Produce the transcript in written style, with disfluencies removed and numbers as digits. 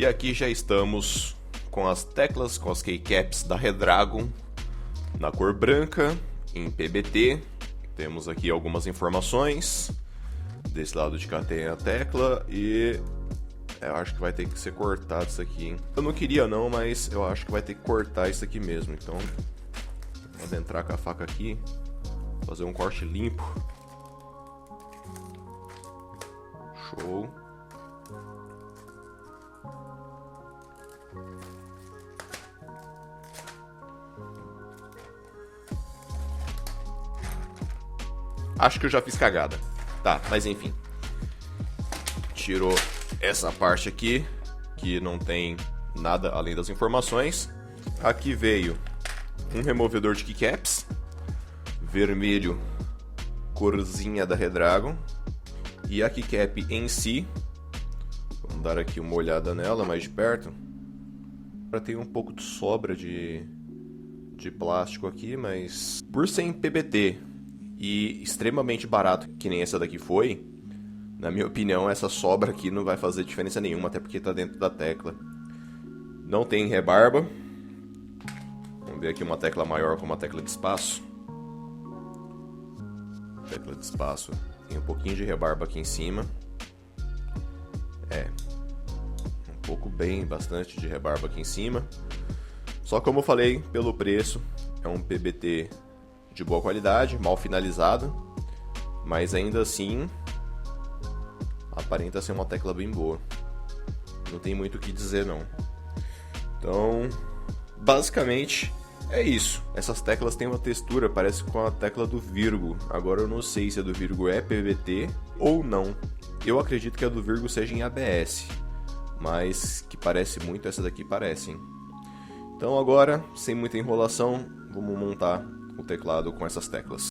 E aqui já estamos com as teclas, com as keycaps da Redragon na cor branca, em PBT. Temos aqui algumas informações. Desse lado de cá tem a tecla e eu acho que vai ter que ser cortado isso aqui, hein? Eu não queria não, mas eu acho que vai ter que cortar isso aqui mesmo. Então, vou adentrar com a faca aqui, fazer um corte limpo. Show. Acho que eu já fiz cagada. Tá, mas enfim. Tirou essa parte aqui, que não tem nada além das informações. Aqui veio um removedor de keycaps. Vermelho, corzinha da Redragon. E a keycap em si. Vamos dar aqui uma olhada nela mais de perto. Tem um pouco de sobra de plástico aqui, mas por ser em PBT e extremamente barato, que nem essa daqui foi, na minha opinião, essa sobra aqui não vai fazer diferença nenhuma, até porque está dentro da tecla. Não tem rebarba. Vamos ver aqui uma tecla maior com uma tecla de espaço. Tecla de espaço tem um pouquinho de rebarba aqui em cima. Um pouco bem, bastante de rebarba aqui em cima. Só como eu falei, pelo preço, é um PBT de boa qualidade, mal finalizado, mas ainda assim aparenta ser uma tecla bem boa. Não tem muito o que dizer não. Então, basicamente é isso. Essas teclas têm uma textura, parece com a tecla do Virgo. Agora eu não sei se a do Virgo é PBT ou não. Eu acredito que a do Virgo seja em ABS, mas que parece muito, essa daqui parece, hein? Então agora, sem muita enrolação, vamos montar o teclado com essas teclas.